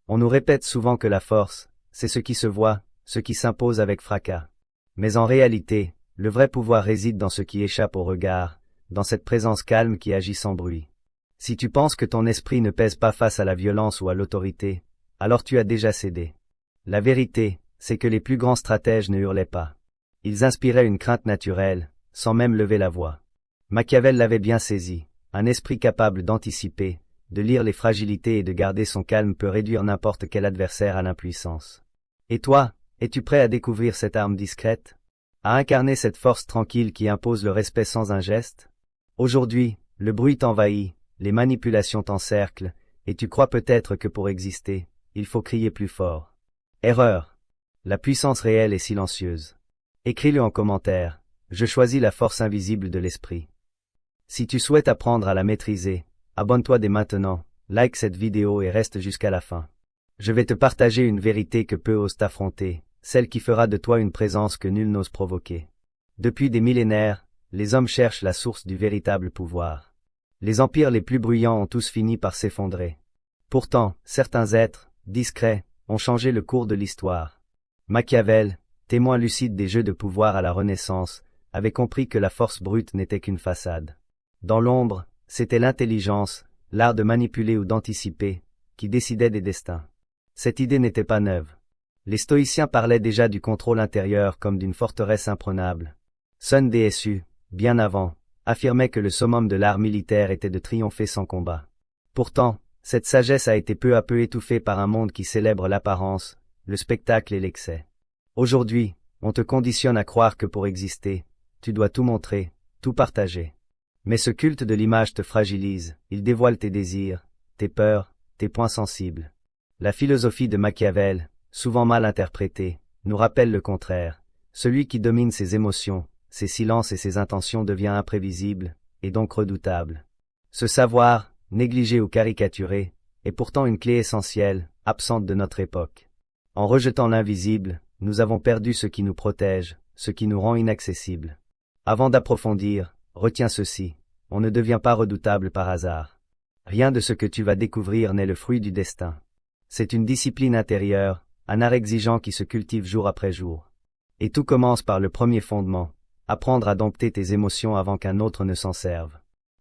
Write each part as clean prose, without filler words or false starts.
On nous répète souvent que la force, c'est ce qui se voit, ce qui s'impose avec fracas. Mais en réalité, le vrai pouvoir réside dans ce qui échappe au regard, dans cette présence calme qui agit sans bruit. Si tu penses que ton esprit ne pèse pas face à la violence ou à l'autorité, alors tu as déjà cédé. La vérité, c'est que les plus grands stratèges ne hurlaient pas. Ils inspiraient une crainte naturelle, sans même lever la voix. Machiavel l'avait bien saisi, un esprit capable d'anticiper, de lire les fragilités et de garder son calme peut réduire n'importe quel adversaire à l'impuissance. Et toi, es-tu prêt à découvrir cette arme discrète? À incarner cette force tranquille qui impose le respect sans un geste? Aujourd'hui, le bruit t'envahit, les manipulations t'encerclent, et tu crois peut-être que pour exister, il faut crier plus fort. Erreur. La puissance réelle est silencieuse. Écris-le en commentaire, je choisis la force invisible de l'esprit. Si tu souhaites apprendre à la maîtriser, abonne-toi dès maintenant, like cette vidéo et reste jusqu'à la fin. Je vais te partager une vérité que peu osent affronter, celle qui fera de toi une présence que nul n'ose provoquer. Depuis des millénaires, les hommes cherchent la source du véritable pouvoir. Les empires les plus bruyants ont tous fini par s'effondrer. Pourtant, certains êtres, discrets, ont changé le cours de l'histoire. Machiavel, témoin lucide des jeux de pouvoir à la Renaissance, avait compris que la force brute n'était qu'une façade. Dans l'ombre, c'était l'intelligence, l'art de manipuler ou d'anticiper, qui décidait des destins. Cette idée n'était pas neuve. Les stoïciens parlaient déjà du contrôle intérieur comme d'une forteresse imprenable. Sun Tzu, bien avant, affirmait que le summum de l'art militaire était de triompher sans combat. Pourtant, cette sagesse a été peu à peu étouffée par un monde qui célèbre l'apparence, le spectacle et l'excès. Aujourd'hui, on te conditionne à croire que pour exister, tu dois tout montrer, tout partager. Mais ce culte de l'image te fragilise, il dévoile tes désirs, tes peurs, tes points sensibles. La philosophie de Machiavel, souvent mal interprétée, nous rappelle le contraire. Celui qui domine ses émotions, ses silences et ses intentions devient imprévisible, et donc redoutable. Ce savoir, négligé ou caricaturé, est pourtant une clé essentielle, absente de notre époque. En rejetant l'invisible, nous avons perdu ce qui nous protège, ce qui nous rend inaccessibles. Avant d'approfondir, retiens ceci, on ne devient pas redoutable par hasard. Rien de ce que tu vas découvrir n'est le fruit du destin. C'est une discipline intérieure, un art exigeant qui se cultive jour après jour. Et tout commence par le premier fondement, apprendre à dompter tes émotions avant qu'un autre ne s'en serve.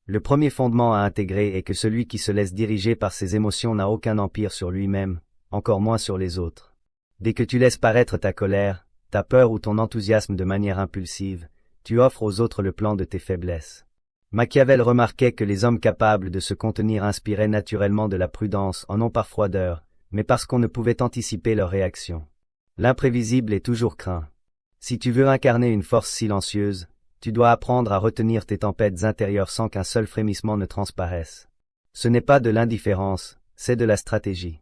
Le premier fondement à intégrer est que celui qui se laisse diriger par ses émotions n'a aucun empire sur lui-même, encore moins sur les autres. Dès que tu laisses paraître ta colère, ta peur ou ton enthousiasme de manière impulsive, tu offres aux autres le plan de tes faiblesses. Machiavel remarquait que les hommes capables de se contenir inspiraient naturellement de la prudence, non par froideur, mais parce qu'on ne pouvait anticiper leurs réactions. L'imprévisible est toujours craint. Si tu veux incarner une force silencieuse, tu dois apprendre à retenir tes tempêtes intérieures sans qu'un seul frémissement ne transparaisse. Ce n'est pas de l'indifférence, c'est de la stratégie.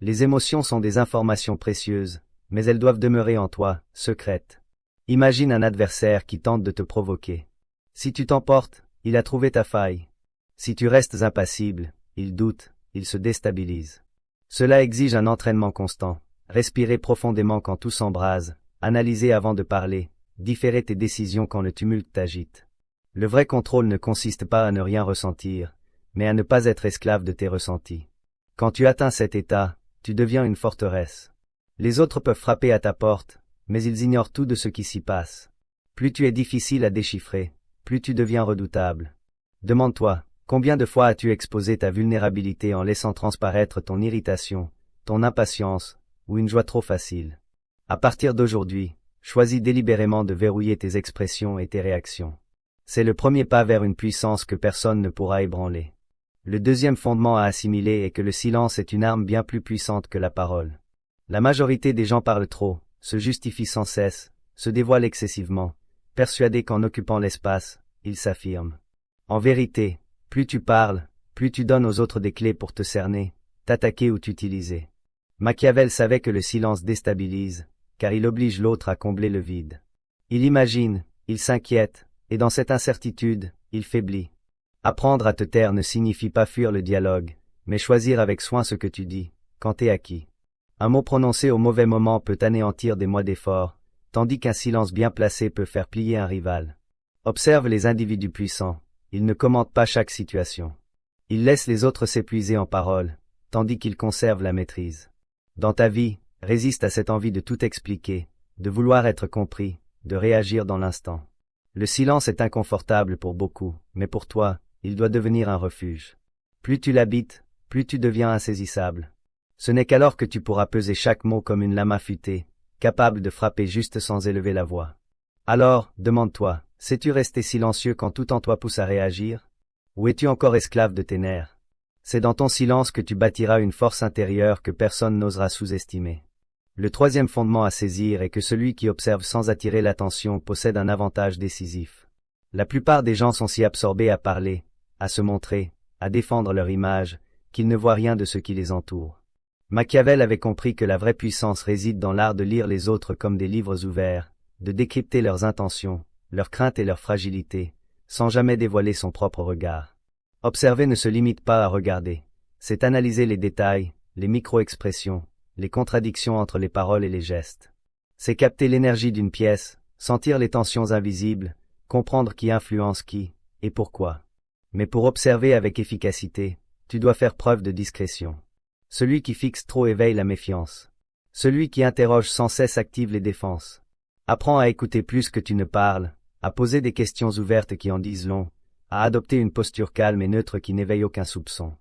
Les émotions sont des informations précieuses, mais elles doivent demeurer en toi, secrètes. Imagine un adversaire qui tente de te provoquer. Si tu t'emportes, il a trouvé ta faille. Si tu restes impassible, il doute, il se déstabilise. Cela exige un entraînement constant, respirer profondément quand tout s'embrase, analyser avant de parler, différer tes décisions quand le tumulte t'agite. Le vrai contrôle ne consiste pas à ne rien ressentir, mais à ne pas être esclave de tes ressentis. Quand tu atteins cet état, tu deviens une forteresse. Les autres peuvent frapper à ta porte, mais ils ignorent tout de ce qui s'y passe. Plus tu es difficile à déchiffrer, plus tu deviens redoutable. Demande-toi, combien de fois as-tu exposé ta vulnérabilité en laissant transparaître ton irritation, ton impatience, ou une joie trop facile? À partir d'aujourd'hui, choisis délibérément de verrouiller tes expressions et tes réactions. C'est le premier pas vers une puissance que personne ne pourra ébranler. Le deuxième fondement à assimiler est que le silence est une arme bien plus puissante que la parole. La majorité des gens parlent trop, se justifient sans cesse, se dévoilent excessivement, persuadés qu'en occupant l'espace, ils s'affirment. En vérité, plus tu parles, plus tu donnes aux autres des clés pour te cerner, t'attaquer ou t'utiliser. Machiavel savait que le silence déstabilise, car il oblige l'autre à combler le vide. Il imagine, il s'inquiète, et dans cette incertitude, il faiblit. Apprendre à te taire ne signifie pas fuir le dialogue, mais choisir avec soin ce que tu dis, quand t'es acquis. Un mot prononcé au mauvais moment peut anéantir des mois d'efforts, tandis qu'un silence bien placé peut faire plier un rival. Observe les individus puissants, ils ne commentent pas chaque situation. Ils laissent les autres s'épuiser en paroles, tandis qu'ils conservent la maîtrise. dans ta vie, résiste à cette envie de tout expliquer, de vouloir être compris, de réagir dans l'instant. Le silence est inconfortable pour beaucoup, mais pour toi, il doit devenir un refuge. Plus tu l'habites, plus tu deviens insaisissable. Ce n'est qu'alors que tu pourras peser chaque mot comme une lame affûtée, capable de frapper juste sans élever la voix. Alors, demande-toi, sais-tu rester silencieux quand tout en toi pousse à réagir? Ou es-tu encore esclave de tes nerfs? C'est dans ton silence que tu bâtiras une force intérieure que personne n'osera sous-estimer. Le troisième fondement à saisir est que celui qui observe sans attirer l'attention possède un avantage décisif. La plupart des gens sont si absorbés à parler, à se montrer, à défendre leur image, qu'ils ne voient rien de ce qui les entoure. Machiavel avait compris que la vraie puissance réside dans l'art de lire les autres comme des livres ouverts, de décrypter leurs intentions, leurs craintes et leurs fragilités, sans jamais dévoiler son propre regard. Observer ne se limite pas à regarder, c'est analyser les détails, les micro-expressions, les contradictions entre les paroles et les gestes. C'est capter l'énergie d'une pièce, sentir les tensions invisibles, comprendre qui influence qui, et pourquoi. Mais pour observer avec efficacité, tu dois faire preuve de discrétion. Celui qui fixe trop éveille la méfiance. Celui qui interroge sans cesse active les défenses. Apprends à écouter plus que tu ne parles, à poser des questions ouvertes qui en disent long, à adopter une posture calme et neutre qui n'éveille aucun soupçon.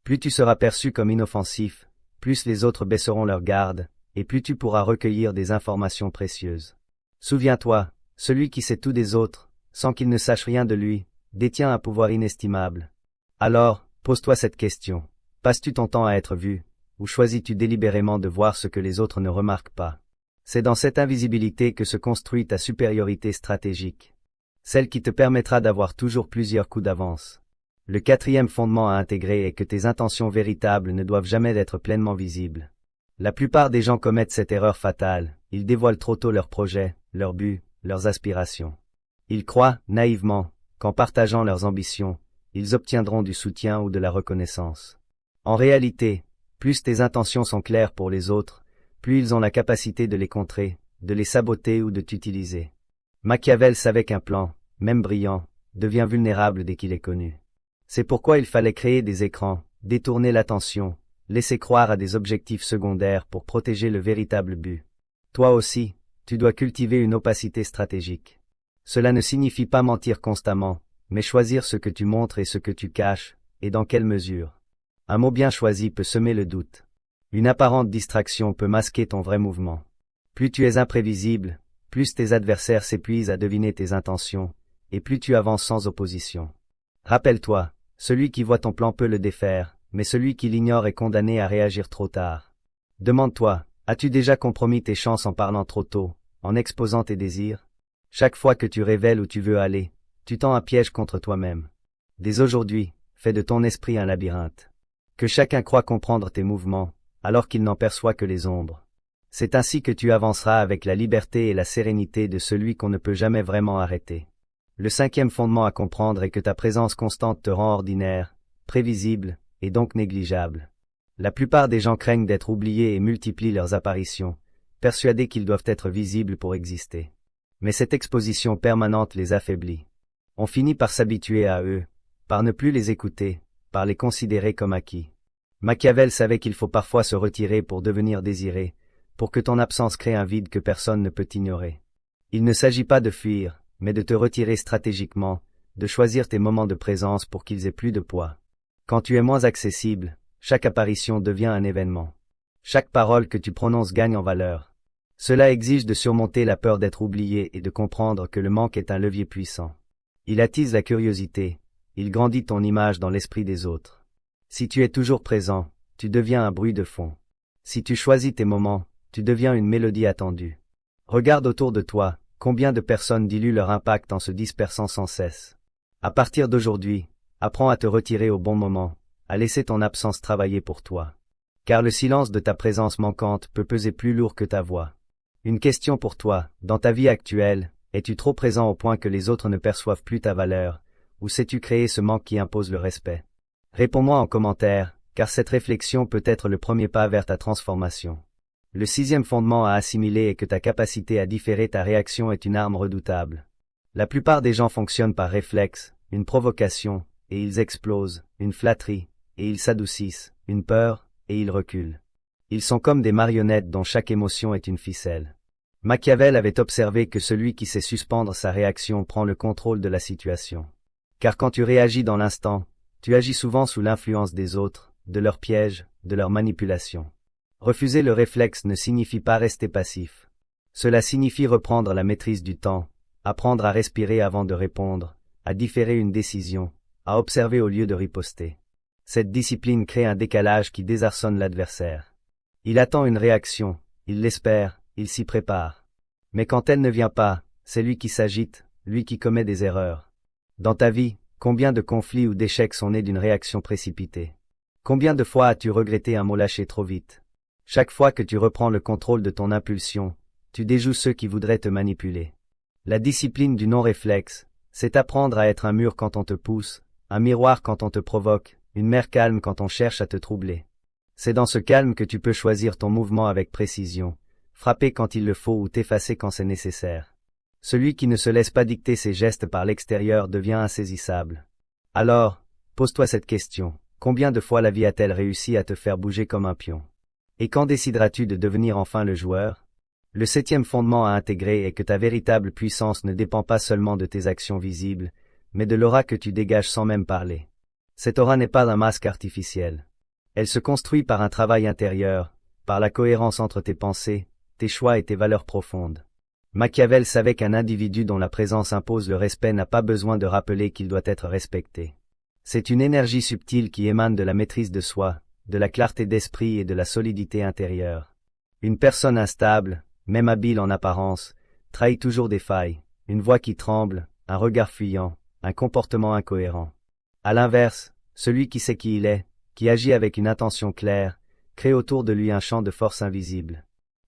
Plus tu seras perçu comme inoffensif, plus les autres baisseront leur garde, et plus tu pourras recueillir des informations précieuses. Souviens-toi, celui qui sait tout des autres, sans qu'il ne sache rien de lui, détient un pouvoir inestimable. Alors, pose-toi cette question. Passes-tu ton temps à être vu, ou choisis-tu délibérément de voir ce que les autres ne remarquent pas? C'est dans cette invisibilité que se construit ta supériorité stratégique. Celle qui te permettra d'avoir toujours plusieurs coups d'avance. Le quatrième fondement à intégrer est que tes intentions véritables ne doivent jamais être pleinement visibles. La plupart des gens commettent cette erreur fatale, ils dévoilent trop tôt leurs projets, leurs buts, leurs aspirations. Ils croient, naïvement, qu'en partageant leurs ambitions, ils obtiendront du soutien ou de la reconnaissance. En réalité, plus tes intentions sont claires pour les autres, plus ils ont la capacité de les contrer, de les saboter ou de t'utiliser. Machiavel savait qu'un plan, même brillant, devient vulnérable dès qu'il est connu. C'est pourquoi il fallait créer des écrans, détourner l'attention, laisser croire à des objectifs secondaires pour protéger le véritable but. Toi aussi, tu dois cultiver une opacité stratégique. Cela ne signifie pas mentir constamment, mais choisir ce que tu montres et ce que tu caches, et dans quelle mesure. Un mot bien choisi peut semer le doute. Une apparente distraction peut masquer ton vrai mouvement. Plus tu es imprévisible, plus tes adversaires s'épuisent à deviner tes intentions, et plus tu avances sans opposition. Rappelle-toi, celui qui voit ton plan peut le défaire, mais celui qui l'ignore est condamné à réagir trop tard. Demande-toi, as-tu déjà compromis tes chances en parlant trop tôt, en exposant tes désirs? Chaque fois que tu révèles où tu veux aller, tu tends un piège contre toi-même. Dès aujourd'hui, fais de ton esprit un labyrinthe. Que chacun croit comprendre tes mouvements, alors qu'il n'en perçoit que les ombres. C'est ainsi que tu avanceras avec la liberté et la sérénité de celui qu'on ne peut jamais vraiment arrêter. Le cinquième fondement à comprendre est que ta présence constante te rend ordinaire, prévisible, et donc négligeable. La plupart des gens craignent d'être oubliés et multiplient leurs apparitions, persuadés qu'ils doivent être visibles pour exister. Mais cette exposition permanente les affaiblit. On finit par s'habituer à eux, par ne plus les écouter, par les considérer comme acquis. Machiavel savait qu'il faut parfois se retirer pour devenir désiré, pour que ton absence crée un vide que personne ne peut ignorer. Il ne s'agit pas de fuir, mais de te retirer stratégiquement, de choisir tes moments de présence pour qu'ils aient plus de poids. Quand tu es moins accessible, chaque apparition devient un événement. Chaque parole que tu prononces gagne en valeur. Cela exige de surmonter la peur d'être oublié et de comprendre que le manque est un levier puissant. Il attise la curiosité, il grandit ton image dans l'esprit des autres. Si tu es toujours présent, tu deviens un bruit de fond. Si tu choisis tes moments, tu deviens une mélodie attendue. Regarde autour de toi, combien de personnes diluent leur impact en se dispersant sans cesse. À partir d'aujourd'hui, apprends à te retirer au bon moment, à laisser ton absence travailler pour toi. Car le silence de ta présence manquante peut peser plus lourd que ta voix. Une question pour toi, dans ta vie actuelle, es-tu trop présent au point que les autres ne perçoivent plus ta valeur, ou sais-tu créer ce manque qui impose le respect? Réponds-moi en commentaire, car cette réflexion peut être le premier pas vers ta transformation. Le sixième fondement à assimiler est que ta capacité à différer ta réaction est une arme redoutable. La plupart des gens fonctionnent par réflexe, une provocation, et ils explosent, une flatterie, et ils s'adoucissent, une peur, et ils reculent. Ils sont comme des marionnettes dont chaque émotion est une ficelle. Machiavel avait observé que celui qui sait suspendre sa réaction prend le contrôle de la situation. Car quand tu réagis dans l'instant, tu agis souvent sous l'influence des autres, de leurs pièges, de leurs manipulations. Refuser le réflexe ne signifie pas rester passif. Cela signifie reprendre la maîtrise du temps, apprendre à respirer avant de répondre, à différer une décision, à observer au lieu de riposter. Cette discipline crée un décalage qui désarçonne l'adversaire. Il attend une réaction, il l'espère, il s'y prépare. Mais quand elle ne vient pas, c'est lui qui s'agite, lui qui commet des erreurs. Dans ta vie, combien de conflits ou d'échecs sont nés d'une réaction précipitée? Combien de fois as-tu regretté un mot lâché trop vite? Chaque fois que tu reprends le contrôle de ton impulsion, tu déjoues ceux qui voudraient te manipuler. La discipline du non-réflexe, c'est apprendre à être un mur quand on te pousse, un miroir quand on te provoque, une mer calme quand on cherche à te troubler. C'est dans ce calme que tu peux choisir ton mouvement avec précision, frapper quand il le faut ou t'effacer quand c'est nécessaire. Celui qui ne se laisse pas dicter ses gestes par l'extérieur devient insaisissable. Alors, pose-toi cette question, combien de fois la vie a-t-elle réussi à te faire bouger comme un pion? Et quand décideras-tu de devenir enfin le joueur? Le 7e fondement à intégrer est que ta véritable puissance ne dépend pas seulement de tes actions visibles, mais de l'aura que tu dégages sans même parler. Cette aura n'est pas un masque artificiel. Elle se construit par un travail intérieur, par la cohérence entre tes pensées, tes choix et tes valeurs profondes. Machiavel savait qu'un individu dont la présence impose le respect n'a pas besoin de rappeler qu'il doit être respecté. C'est une énergie subtile qui émane de la maîtrise de soi, de la clarté d'esprit et de la solidité intérieure. Une personne instable, même habile en apparence, trahit toujours des failles, une voix qui tremble, un regard fuyant, un comportement incohérent. À l'inverse, celui qui sait qui il est, qui agit avec une intention claire, crée autour de lui un champ de force invisible.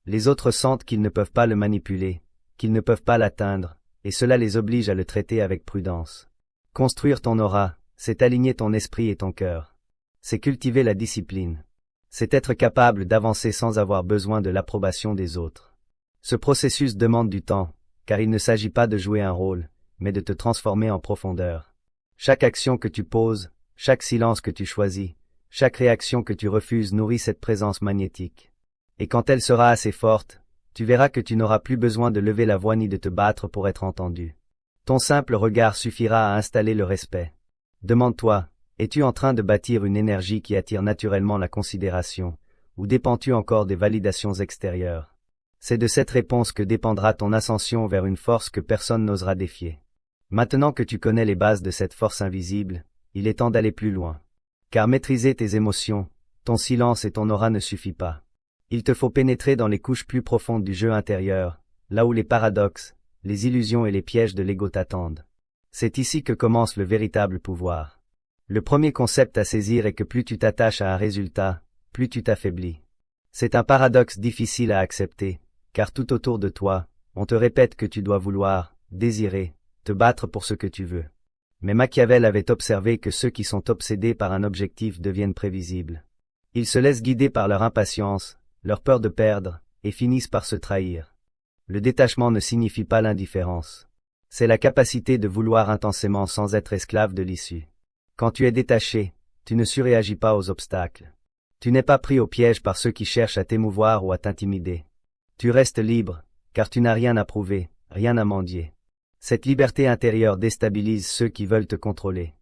Les autres sentent qu'ils ne peuvent pas le manipuler, qu'ils ne peuvent pas l'atteindre, et cela les oblige à le traiter avec prudence. Construire ton aura, c'est aligner ton esprit et ton cœur. C'est cultiver la discipline. C'est être capable d'avancer sans avoir besoin de l'approbation des autres. Ce processus demande du temps, car il ne s'agit pas de jouer un rôle, mais de te transformer en profondeur. Chaque action que tu poses, chaque silence que tu choisis, chaque réaction que tu refuses nourrit cette présence magnétique. Et quand elle sera assez forte, tu verras que tu n'auras plus besoin de lever la voix ni de te battre pour être entendu. Ton simple regard suffira à installer le respect. Demande-toi, es-tu en train de bâtir une énergie qui attire naturellement la considération, ou dépends-tu encore des validations extérieures? C'est de cette réponse que dépendra ton ascension vers une force que personne n'osera défier. Maintenant que tu connais les bases de cette force invisible, il est temps d'aller plus loin. Car maîtriser tes émotions, ton silence et ton aura ne suffit pas. Il te faut pénétrer dans les couches plus profondes du jeu intérieur, là où les paradoxes, les illusions et les pièges de l'ego t'attendent. C'est ici que commence le véritable pouvoir. Le premier concept à saisir est que plus tu t'attaches à un résultat, plus tu t'affaiblis. C'est un paradoxe difficile à accepter, car tout autour de toi, on te répète que tu dois vouloir, désirer, te battre pour ce que tu veux. Mais Machiavel avait observé que ceux qui sont obsédés par un objectif deviennent prévisibles. Ils se laissent guider par leur impatience, leur peur de perdre, et finissent par se trahir. Le détachement ne signifie pas l'indifférence. C'est la capacité de vouloir intensément sans être esclave de l'issue. Quand tu es détaché, tu ne surréagis pas aux obstacles. Tu n'es pas pris au piège par ceux qui cherchent à t'émouvoir ou à t'intimider. Tu restes libre, car tu n'as rien à prouver, rien à mendier. Cette liberté intérieure déstabilise ceux qui veulent te contrôler.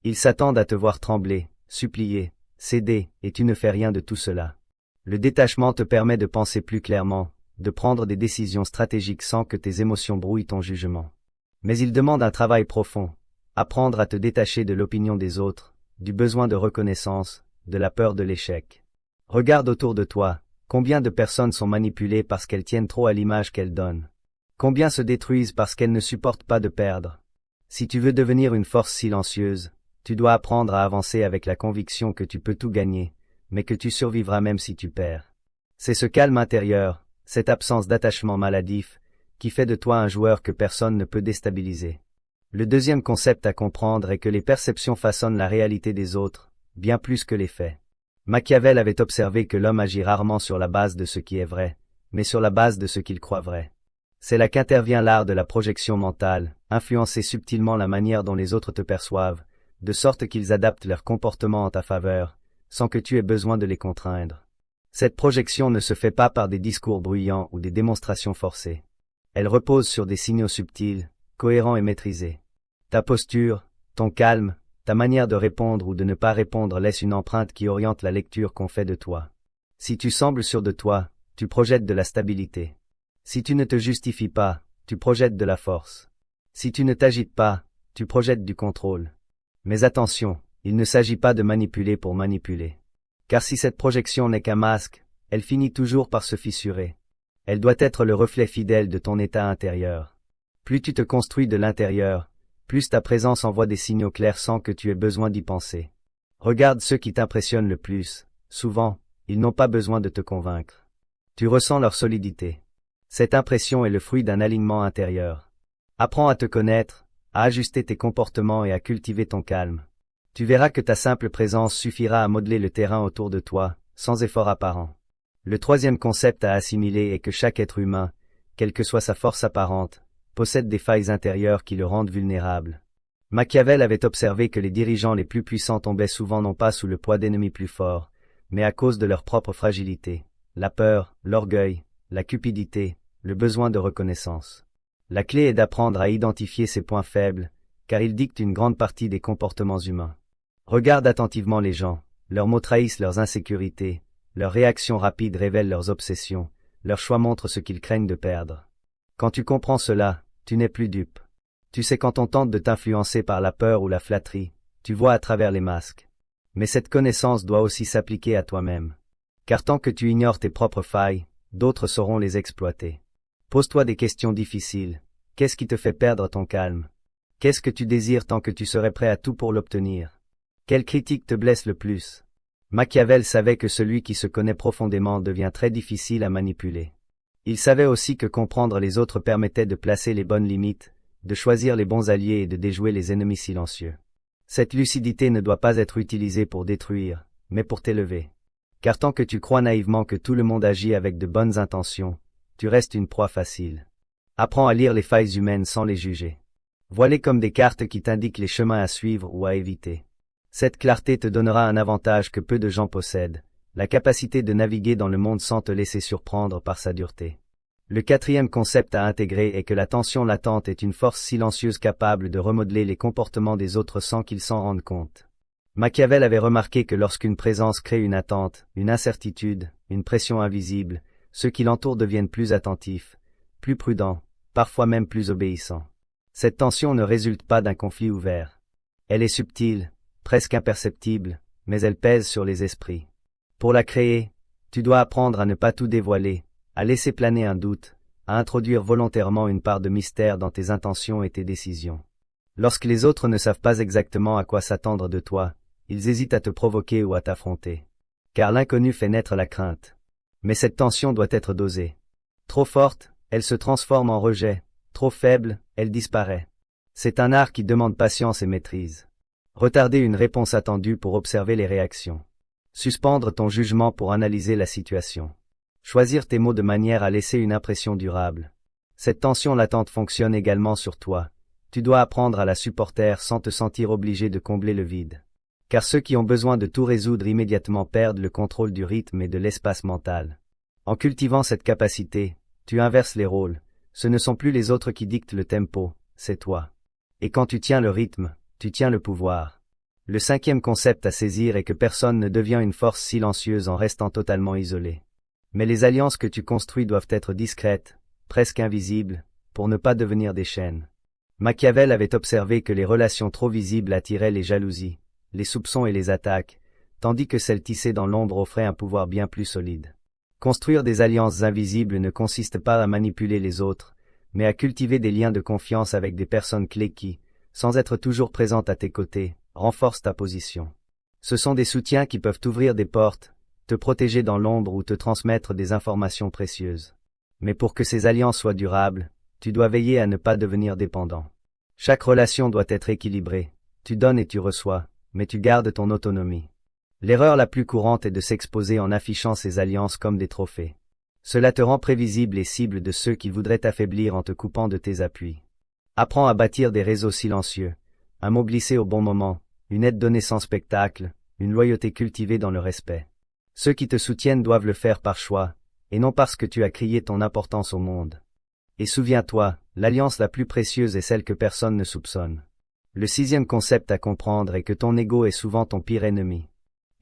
Ils s'attendent à te voir trembler, supplier, céder, et tu ne fais rien de tout cela. Le détachement te permet de penser plus clairement, de prendre des décisions stratégiques sans que tes émotions brouillent ton jugement. Mais il demande un travail profond, apprendre à te détacher de l'opinion des autres, du besoin de reconnaissance, de la peur de l'échec. Regarde autour de toi, combien de personnes sont manipulées parce qu'elles tiennent trop à l'image qu'elles donnent. Combien se détruisent parce qu'elles ne supportent pas de perdre. Si tu veux devenir une force silencieuse, tu dois apprendre à avancer avec la conviction que tu peux tout gagner, mais que tu survivras même si tu perds. C'est ce calme intérieur, cette absence d'attachement maladif, qui fait de toi un joueur que personne ne peut déstabiliser. Le deuxième concept à comprendre est que les perceptions façonnent la réalité des autres, bien plus que les faits. Machiavel avait observé que l'homme agit rarement sur la base de ce qui est vrai, mais sur la base de ce qu'il croit vrai. C'est là qu'intervient l'art de la projection mentale, influencer subtilement la manière dont les autres te perçoivent, de sorte qu'ils adaptent leur comportement en ta faveur, sans que tu aies besoin de les contraindre. Cette projection ne se fait pas par des discours bruyants ou des démonstrations forcées. Elle repose sur des signaux subtils, cohérents et maîtrisés. Ta posture, ton calme, ta manière de répondre ou de ne pas répondre laisse une empreinte qui oriente la lecture qu'on fait de toi. Si tu sembles sûr de toi, tu projettes de la stabilité. Si tu ne te justifies pas, tu projettes de la force. Si tu ne t'agites pas, tu projettes du contrôle. Mais attention, il ne s'agit pas de manipuler pour manipuler. Car si cette projection n'est qu'un masque, elle finit toujours par se fissurer. Elle doit être le reflet fidèle de ton état intérieur. Plus tu te construis de l'intérieur, plus ta présence envoie des signaux clairs sans que tu aies besoin d'y penser. Regarde ceux qui t'impressionnent le plus. Souvent, ils n'ont pas besoin de te convaincre. Tu ressens leur solidité. Cette impression est le fruit d'un alignement intérieur. Apprends à te connaître, à ajuster tes comportements et à cultiver ton calme. Tu verras que ta simple présence suffira à modeler le terrain autour de toi, sans effort apparent. Le troisième concept à assimiler est que chaque être humain, quelle que soit sa force apparente, possède des failles intérieures qui le rendent vulnérable. Machiavel avait observé que les dirigeants les plus puissants tombaient souvent non pas sous le poids d'ennemis plus forts, mais à cause de leur propre fragilité, la peur, l'orgueil, la cupidité, le besoin de reconnaissance. La clé est d'apprendre à identifier ces points faibles, car ils dictent une grande partie des comportements humains. Regarde attentivement les gens, leurs mots trahissent leurs insécurités, leurs réactions rapides révèlent leurs obsessions, leurs choix montrent ce qu'ils craignent de perdre. Quand tu comprends cela, tu n'es plus dupe. Tu sais quand on tente de t'influencer par la peur ou la flatterie, tu vois à travers les masques. Mais cette connaissance doit aussi s'appliquer à toi-même. Car tant que tu ignores tes propres failles, d'autres sauront les exploiter. Pose-toi des questions difficiles. Qu'est-ce qui te fait perdre ton calme? Qu'est-ce que tu désires tant que tu serais prêt à tout pour l'obtenir? Quelle critique te blesse le plus? Machiavel savait que celui qui se connaît profondément devient très difficile à manipuler. Il savait aussi que comprendre les autres permettait de placer les bonnes limites, de choisir les bons alliés et de déjouer les ennemis silencieux. Cette lucidité ne doit pas être utilisée pour détruire, mais pour t'élever. Car tant que tu crois naïvement que tout le monde agit avec de bonnes intentions, tu restes une proie facile. Apprends à lire les failles humaines sans les juger. Vois-les comme des cartes qui t'indiquent les chemins à suivre ou à éviter. Cette clarté te donnera un avantage que peu de gens possèdent, la capacité de naviguer dans le monde sans te laisser surprendre par sa dureté. Le quatrième concept à intégrer est que la tension latente est une force silencieuse capable de remodeler les comportements des autres sans qu'ils s'en rendent compte. Machiavel avait remarqué que lorsqu'une présence crée une attente, une incertitude, une pression invisible, ceux qui l'entourent deviennent plus attentifs, plus prudents, parfois même plus obéissants. Cette tension ne résulte pas d'un conflit ouvert. Elle est subtile, presque imperceptible, mais elle pèse sur les esprits. Pour la créer, tu dois apprendre à ne pas tout dévoiler, à laisser planer un doute, à introduire volontairement une part de mystère dans tes intentions et tes décisions. Lorsque les autres ne savent pas exactement à quoi s'attendre de toi, ils hésitent à te provoquer ou à t'affronter. Car l'inconnu fait naître la crainte. Mais cette tension doit être dosée. Trop forte, elle se transforme en rejet, trop faible, elle disparaît. C'est un art qui demande patience et maîtrise. Retarder une réponse attendue pour observer les réactions. Suspendre ton jugement pour analyser la situation. Choisir tes mots de manière à laisser une impression durable. Cette tension latente fonctionne également sur toi. Tu dois apprendre à la supporter sans te sentir obligé de combler le vide. Car ceux qui ont besoin de tout résoudre immédiatement perdent le contrôle du rythme et de l'espace mental. En cultivant cette capacité, tu inverses les rôles. Ce ne sont plus les autres qui dictent le tempo, c'est toi. Et quand tu tiens le rythme, tu tiens le pouvoir. Le cinquième concept à saisir est que personne ne devient une force silencieuse en restant totalement isolé. Mais les alliances que tu construis doivent être discrètes, presque invisibles, pour ne pas devenir des chaînes. Machiavel avait observé que les relations trop visibles attiraient les jalousies, les soupçons et les attaques, tandis que celles tissées dans l'ombre offraient un pouvoir bien plus solide. Construire des alliances invisibles ne consiste pas à manipuler les autres, mais à cultiver des liens de confiance avec des personnes clés qui, sans être toujours présentes à tes côtés, renforcent ta position. Ce sont des soutiens qui peuvent t'ouvrir des portes, te protéger dans l'ombre ou te transmettre des informations précieuses. Mais pour que ces alliances soient durables, tu dois veiller à ne pas devenir dépendant. Chaque relation doit être équilibrée. Tu donnes et tu reçois, mais tu gardes ton autonomie. L'erreur la plus courante est de s'exposer en affichant ces alliances comme des trophées. Cela te rend prévisible et cible de ceux qui voudraient t'affaiblir en te coupant de tes appuis. Apprends à bâtir des réseaux silencieux, un mot glissé au bon moment, une aide donnée sans spectacle, une loyauté cultivée dans le respect. Ceux qui te soutiennent doivent le faire par choix, et non parce que tu as crié ton importance au monde. Et souviens-toi, l'alliance la plus précieuse est celle que personne ne soupçonne. Le 6e concept à comprendre est que ton ego est souvent ton pire ennemi.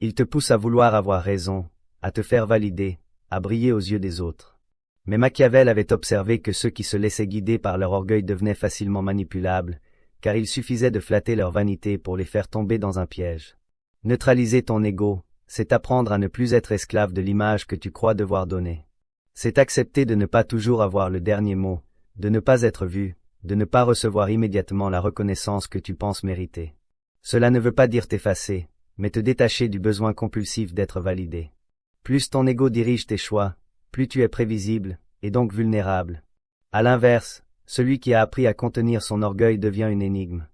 Il te pousse à vouloir avoir raison, à te faire valider, à briller aux yeux des autres. Mais Machiavel avait observé que ceux qui se laissaient guider par leur orgueil devenaient facilement manipulables, car il suffisait de flatter leur vanité pour les faire tomber dans un piège. Neutraliser ton ego, c'est apprendre à ne plus être esclave de l'image que tu crois devoir donner. C'est accepter de ne pas toujours avoir le dernier mot, de ne pas être vu, de ne pas recevoir immédiatement la reconnaissance que tu penses mériter. Cela ne veut pas dire t'effacer, mais te détacher du besoin compulsif d'être validé. Plus ton ego dirige tes choix, plus tu es prévisible, et donc vulnérable. À l'inverse, celui qui a appris à contenir son orgueil devient une énigme.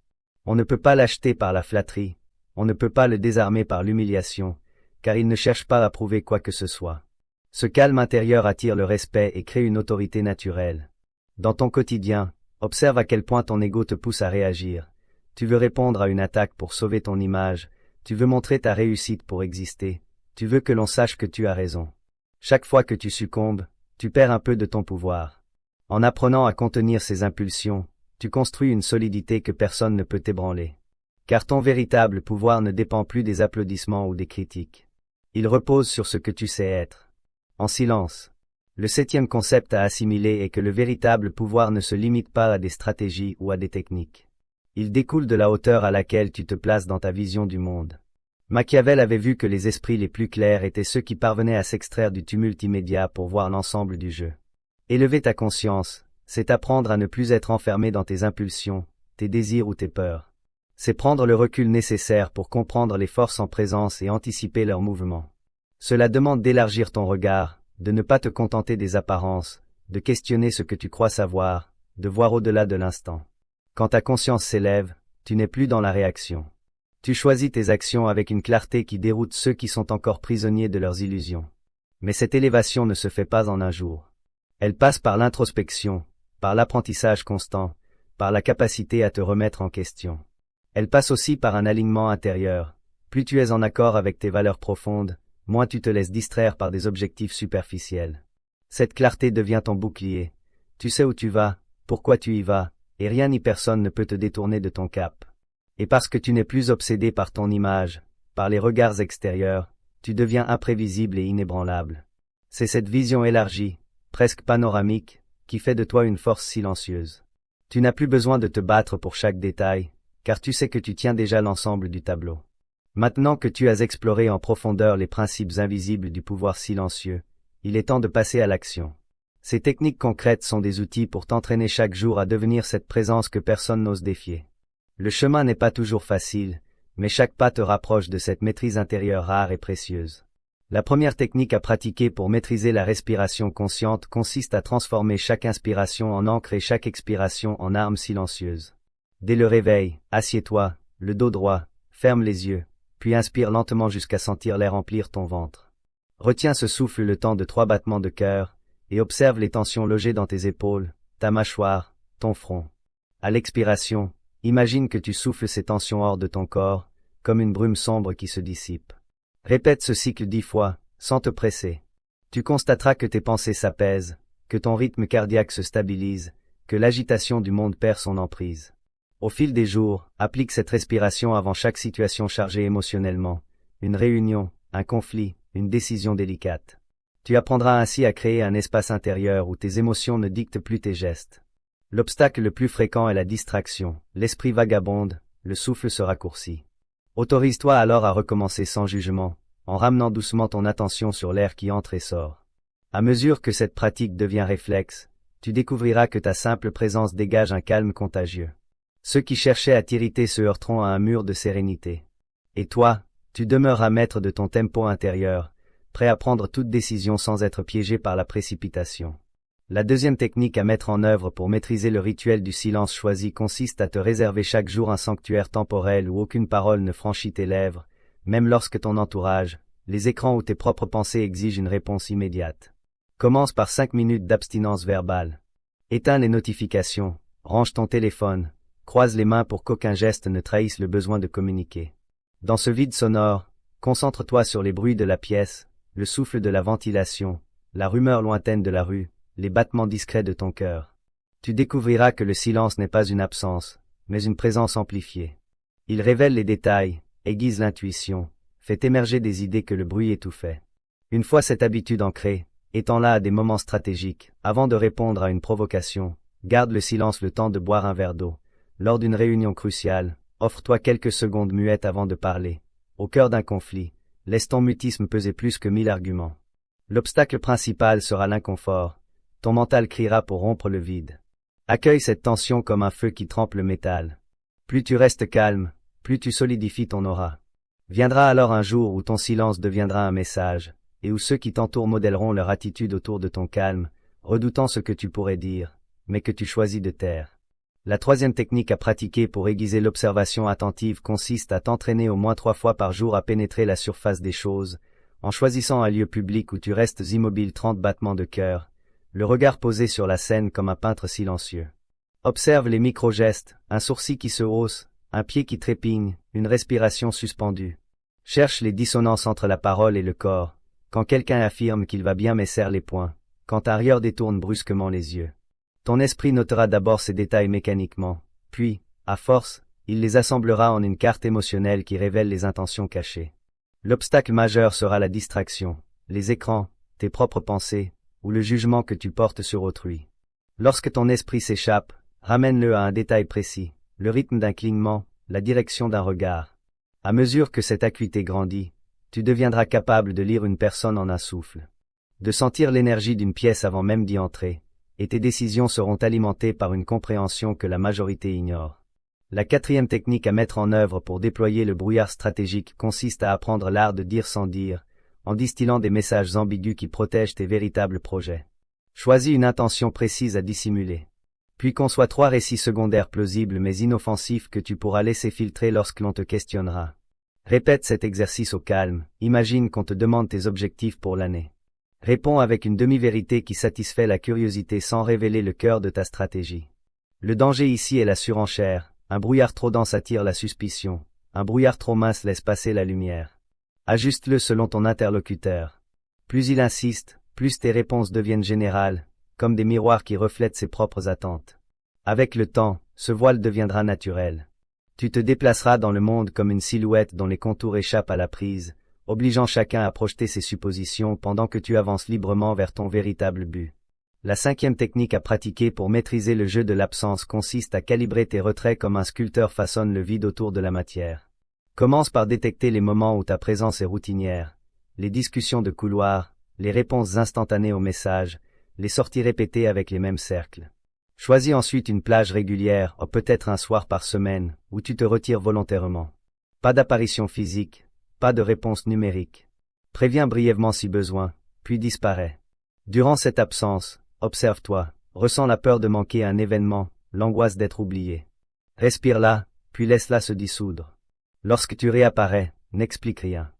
On ne peut pas l'acheter par la flatterie, on ne peut pas le désarmer par l'humiliation, car il ne cherche pas à prouver quoi que ce soit. Ce calme intérieur attire le respect et crée une autorité naturelle. Dans ton quotidien, observe à quel point ton ego te pousse à réagir. Tu veux répondre à une attaque pour sauver ton image, tu veux montrer ta réussite pour exister, tu veux que l'on sache que tu as raison. Chaque fois que tu succombes, tu perds un peu de ton pouvoir. En apprenant à contenir ces impulsions, tu construis une solidité que personne ne peut ébranler. Car ton véritable pouvoir ne dépend plus des applaudissements ou des critiques. Il repose sur ce que tu sais être. En silence. Le 7e concept à assimiler est que le véritable pouvoir ne se limite pas à des stratégies ou à des techniques. Il découle de la hauteur à laquelle tu te places dans ta vision du monde. Machiavel avait vu que les esprits les plus clairs étaient ceux qui parvenaient à s'extraire du tumulte immédiat pour voir l'ensemble du jeu. Élever ta conscience, c'est apprendre à ne plus être enfermé dans tes impulsions, tes désirs ou tes peurs. C'est prendre le recul nécessaire pour comprendre les forces en présence et anticiper leurs mouvements. Cela demande d'élargir ton regard, de ne pas te contenter des apparences, de questionner ce que tu crois savoir, de voir au-delà de l'instant. Quand ta conscience s'élève, tu n'es plus dans la réaction. Tu choisis tes actions avec une clarté qui déroute ceux qui sont encore prisonniers de leurs illusions. Mais cette élévation ne se fait pas en un jour. Elle passe par l'introspection, par l'apprentissage constant, par la capacité à te remettre en question. Elle passe aussi par un alignement intérieur. Plus tu es en accord avec tes valeurs profondes, moins tu te laisses distraire par des objectifs superficiels. Cette clarté devient ton bouclier. Tu sais où tu vas, pourquoi tu y vas, et rien ni personne ne peut te détourner de ton cap. Et parce que tu n'es plus obsédé par ton image, par les regards extérieurs, tu deviens imprévisible et inébranlable. C'est cette vision élargie, presque panoramique, qui fait de toi une force silencieuse. Tu n'as plus besoin de te battre pour chaque détail, car tu sais que tu tiens déjà l'ensemble du tableau. Maintenant que tu as exploré en profondeur les principes invisibles du pouvoir silencieux, il est temps de passer à l'action. Ces techniques concrètes sont des outils pour t'entraîner chaque jour à devenir cette présence que personne n'ose défier. Le chemin n'est pas toujours facile, mais chaque pas te rapproche de cette maîtrise intérieure rare et précieuse. La première technique à pratiquer pour maîtriser la respiration consciente consiste à transformer chaque inspiration en encre et chaque expiration en arme silencieuse. Dès le réveil, assieds-toi, le dos droit, ferme les yeux, puis inspire lentement jusqu'à sentir l'air remplir ton ventre. Retiens ce souffle le temps de 3 battements de cœur, et observe les tensions logées dans tes épaules, ta mâchoire, ton front. À l'expiration, imagine que tu souffles ces tensions hors de ton corps, comme une brume sombre qui se dissipe. Répète ce cycle 10 fois, sans te presser. Tu constateras que tes pensées s'apaisent, que ton rythme cardiaque se stabilise, que l'agitation du monde perd son emprise. Au fil des jours, applique cette respiration avant chaque situation chargée émotionnellement, une réunion, un conflit, une décision délicate. Tu apprendras ainsi à créer un espace intérieur où tes émotions ne dictent plus tes gestes. L'obstacle le plus fréquent est la distraction, l'esprit vagabonde, le souffle se raccourcit. Autorise-toi alors à recommencer sans jugement, en ramenant doucement ton attention sur l'air qui entre et sort. À mesure que cette pratique devient réflexe, tu découvriras que ta simple présence dégage un calme contagieux. Ceux qui cherchaient à t'irriter se heurteront à un mur de sérénité. Et toi, tu demeureras maître de ton tempo intérieur, prêt à prendre toute décision sans être piégé par la précipitation. La deuxième technique à mettre en œuvre pour maîtriser le rituel du silence choisi consiste à te réserver chaque jour un sanctuaire temporel où aucune parole ne franchit tes lèvres, même lorsque ton entourage, les écrans ou tes propres pensées exigent une réponse immédiate. Commence par 5 minutes d'abstinence verbale. Éteins les notifications, range ton téléphone, croise les mains pour qu'aucun geste ne trahisse le besoin de communiquer. Dans ce vide sonore, concentre-toi sur les bruits de la pièce, le souffle de la ventilation, la rumeur lointaine de la rue, les battements discrets de ton cœur. Tu découvriras que le silence n'est pas une absence, mais une présence amplifiée. Il révèle les détails, aiguise l'intuition, fait émerger des idées que le bruit étouffait. Une fois cette habitude ancrée, étends-la à des moments stratégiques, avant de répondre à une provocation, garde le silence le temps de boire un verre d'eau. Lors d'une réunion cruciale, offre-toi quelques secondes muettes avant de parler. Au cœur d'un conflit, laisse ton mutisme peser plus que 1000 arguments. L'obstacle principal sera l'inconfort. Ton mental criera pour rompre le vide. Accueille cette tension comme un feu qui trempe le métal. Plus tu restes calme, plus tu solidifies ton aura. Viendra alors un jour où ton silence deviendra un message, et où ceux qui t'entourent modèleront leur attitude autour de ton calme, redoutant ce que tu pourrais dire, mais que tu choisis de taire. La troisième technique à pratiquer pour aiguiser l'observation attentive consiste à t'entraîner au moins 3 fois par jour à pénétrer la surface des choses, en choisissant un lieu public où tu restes immobile 30 battements de cœur, le regard posé sur la scène comme un peintre silencieux. Observe les micro-gestes, un sourcil qui se hausse, un pied qui trépigne, une respiration suspendue. Cherche les dissonances entre la parole et le corps, quand quelqu'un affirme qu'il va bien mais serre les poings, quand un rieur détourne brusquement les yeux. Ton esprit notera d'abord ces détails mécaniquement, puis, à force, il les assemblera en une carte émotionnelle qui révèle les intentions cachées. L'obstacle majeur sera la distraction, les écrans, tes propres pensées, ou le jugement que tu portes sur autrui. Lorsque ton esprit s'échappe, ramène-le à un détail précis, le rythme d'un clignement, la direction d'un regard. À mesure que cette acuité grandit, tu deviendras capable de lire une personne en un souffle, de sentir l'énergie d'une pièce avant même d'y entrer, et tes décisions seront alimentées par une compréhension que la majorité ignore. La quatrième technique à mettre en œuvre pour déployer le brouillard stratégique consiste à apprendre l'art de dire sans dire, en distillant des messages ambigus qui protègent tes véritables projets. Choisis une intention précise à dissimuler. Puis conçois 3 récits secondaires plausibles mais inoffensifs que tu pourras laisser filtrer lorsque l'on te questionnera. Répète cet exercice au calme, imagine qu'on te demande tes objectifs pour l'année. Réponds avec une demi-vérité qui satisfait la curiosité sans révéler le cœur de ta stratégie. Le danger ici est la surenchère, un brouillard trop dense attire la suspicion, un brouillard trop mince laisse passer la lumière. Ajuste-le selon ton interlocuteur. Plus il insiste, plus tes réponses deviennent générales, comme des miroirs qui reflètent ses propres attentes. Avec le temps, ce voile deviendra naturel. Tu te déplaceras dans le monde comme une silhouette dont les contours échappent à la prise, obligeant chacun à projeter ses suppositions pendant que tu avances librement vers ton véritable but. La 5e technique à pratiquer pour maîtriser le jeu de l'absence consiste à calibrer tes retraits comme un sculpteur façonne le vide autour de la matière. Commence par détecter les moments où ta présence est routinière, les discussions de couloir, les réponses instantanées aux messages, les sorties répétées avec les mêmes cercles. Choisis ensuite une plage régulière, ou peut-être un soir par semaine, où tu te retires volontairement. Pas d'apparition physique, pas de réponse numérique. Préviens brièvement si besoin, puis disparais. Durant cette absence, observe-toi, ressens la peur de manquer un événement, l'angoisse d'être oublié. Respire-la, puis laisse-la se dissoudre. Lorsque tu réapparais, n'explique rien.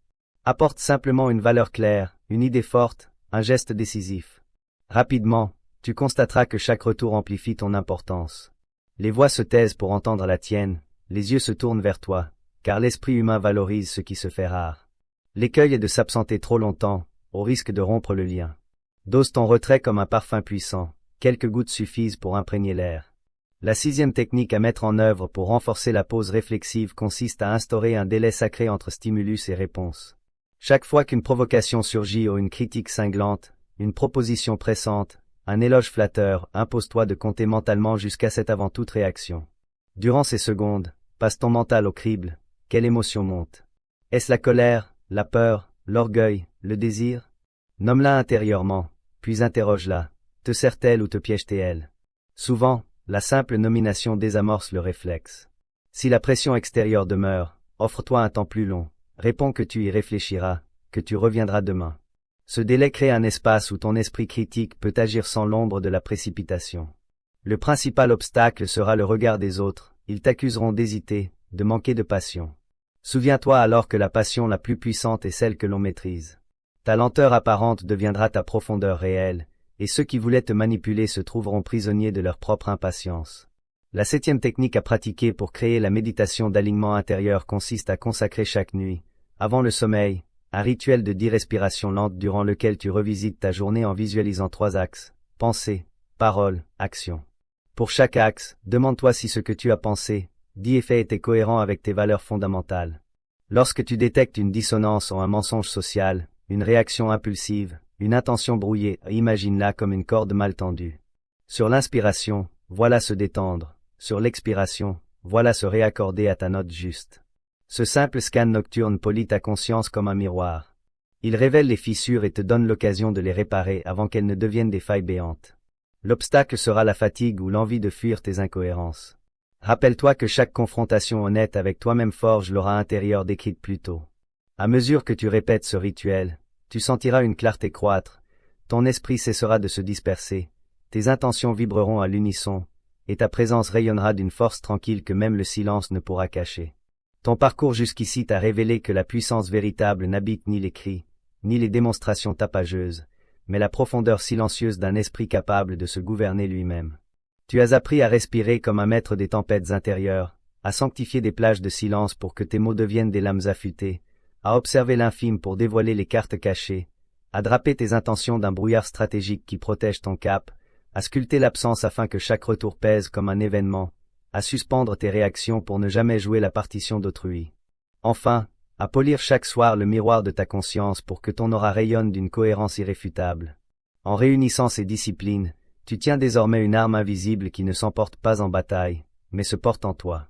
Apporte simplement une valeur claire, une idée forte, un geste décisif. Rapidement, tu constateras que chaque retour amplifie ton importance. Les voix se taisent pour entendre la tienne, les yeux se tournent vers toi, car l'esprit humain valorise ce qui se fait rare. L'écueil est de s'absenter trop longtemps, au risque de rompre le lien. Dose ton retrait comme un parfum puissant, quelques gouttes suffisent pour imprégner l'air. La 6e technique à mettre en œuvre pour renforcer la pause réflexive consiste à instaurer un délai sacré entre stimulus et réponse. Chaque fois qu'une provocation surgit ou une critique cinglante, une proposition pressante, un éloge flatteur, impose-toi de compter mentalement jusqu'à 7 avant toute réaction. Durant ces secondes, passe ton mental au crible. Quelle émotion monte? Est-ce la colère, la peur, l'orgueil, le désir? Nomme-la intérieurement, puis interroge-la. Te sert-elle ou te piège-t-elle? Souvent, la simple nomination désamorce le réflexe. Si la pression extérieure demeure, offre-toi un temps plus long. Réponds que tu y réfléchiras, que tu reviendras demain. Ce délai crée un espace où ton esprit critique peut agir sans l'ombre de la précipitation. Le principal obstacle sera le regard des autres, ils t'accuseront d'hésiter, de manquer de passion. Souviens-toi alors que la passion la plus puissante est celle que l'on maîtrise. Ta lenteur apparente deviendra ta profondeur réelle, et ceux qui voulaient te manipuler se trouveront prisonniers de leur propre impatience. La 7e technique à pratiquer pour créer la méditation d'alignement intérieur consiste à consacrer chaque nuit, avant le sommeil, un rituel de 10 respirations lentes durant lequel tu revisites ta journée en visualisant 3 axes, pensée, parole, action. Pour chaque axe, demande-toi si ce que tu as pensé, dit et fait était cohérent avec tes valeurs fondamentales. Lorsque tu détectes une dissonance ou un mensonge social, une réaction impulsive, une intention brouillée, imagine-la comme une corde mal tendue. Sur l'inspiration, voilà se détendre. Sur l'expiration, voilà se réaccorder à ta note juste. Ce simple scan nocturne polit ta conscience comme un miroir. Il révèle les fissures et te donne l'occasion de les réparer avant qu'elles ne deviennent des failles béantes. L'obstacle sera la fatigue ou l'envie de fuir tes incohérences. Rappelle-toi que chaque confrontation honnête avec toi-même forge l'aura intérieure décrite plus tôt. À mesure que tu répètes ce rituel, tu sentiras une clarté croître, ton esprit cessera de se disperser, tes intentions vibreront à l'unisson, et ta présence rayonnera d'une force tranquille que même le silence ne pourra cacher. Ton parcours jusqu'ici t'a révélé que la puissance véritable n'habite ni les cris, ni les démonstrations tapageuses, mais la profondeur silencieuse d'un esprit capable de se gouverner lui-même. Tu as appris à respirer comme un maître des tempêtes intérieures, à sanctifier des plages de silence pour que tes mots deviennent des lames affûtées, à observer l'infime pour dévoiler les cartes cachées, à draper tes intentions d'un brouillard stratégique qui protège ton cap, à sculpter l'absence afin que chaque retour pèse comme un événement, à suspendre tes réactions pour ne jamais jouer la partition d'autrui. Enfin, à polir chaque soir le miroir de ta conscience pour que ton aura rayonne d'une cohérence irréfutable. En réunissant ces disciplines, tu tiens désormais une arme invisible qui ne s'emporte pas en bataille, mais se porte en toi.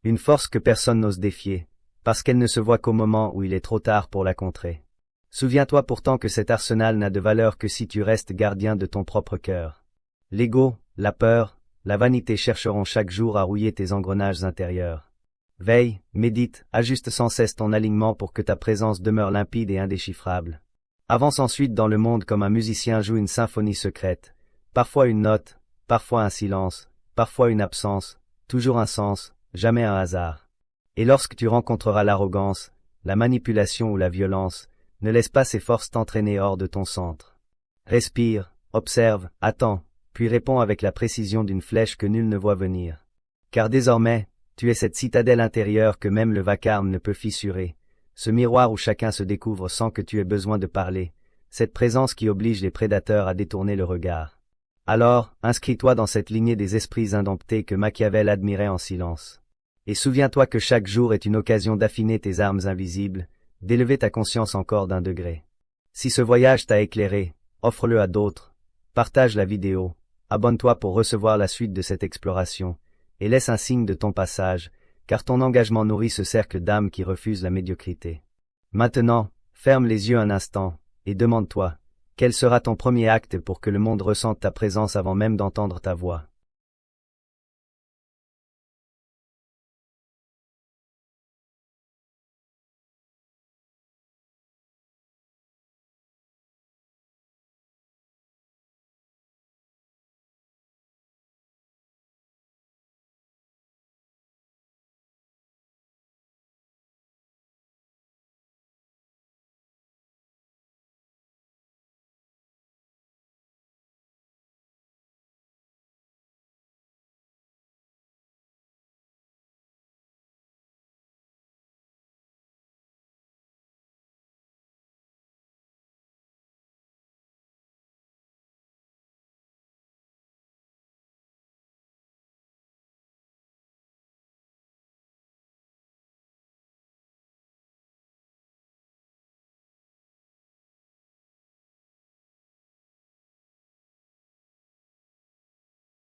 Une force que personne n'ose défier, parce qu'elle ne se voit qu'au moment où il est trop tard pour la contrer. Souviens-toi pourtant que cet arsenal n'a de valeur que si tu restes gardien de ton propre cœur. L'ego, la peur, la vanité chercheront chaque jour à rouiller tes engrenages intérieurs. Veille, médite, ajuste sans cesse ton alignement pour que ta présence demeure limpide et indéchiffrable. Avance ensuite dans le monde comme un musicien joue une symphonie secrète. Parfois une note, parfois un silence, parfois une absence, toujours un sens, jamais un hasard. Et lorsque tu rencontreras l'arrogance, la manipulation ou la violence, ne laisse pas ces forces t'entraîner hors de ton centre. Respire, observe, attends, puis réponds avec la précision d'une flèche que nul ne voit venir. Car désormais, tu es cette citadelle intérieure que même le vacarme ne peut fissurer, ce miroir où chacun se découvre sans que tu aies besoin de parler, cette présence qui oblige les prédateurs à détourner le regard. Alors, inscris-toi dans cette lignée des esprits indomptés que Machiavel admirait en silence. Et souviens-toi que chaque jour est une occasion d'affiner tes armes invisibles, d'élever ta conscience encore d'un degré. Si ce voyage t'a éclairé, offre-le à d'autres, partage la vidéo, abonne-toi pour recevoir la suite de cette exploration, et laisse un signe de ton passage, car ton engagement nourrit ce cercle d'âmes qui refusent la médiocrité. Maintenant, ferme les yeux un instant, et demande-toi, quel sera ton premier acte pour que le monde ressente ta présence avant même d'entendre ta voix?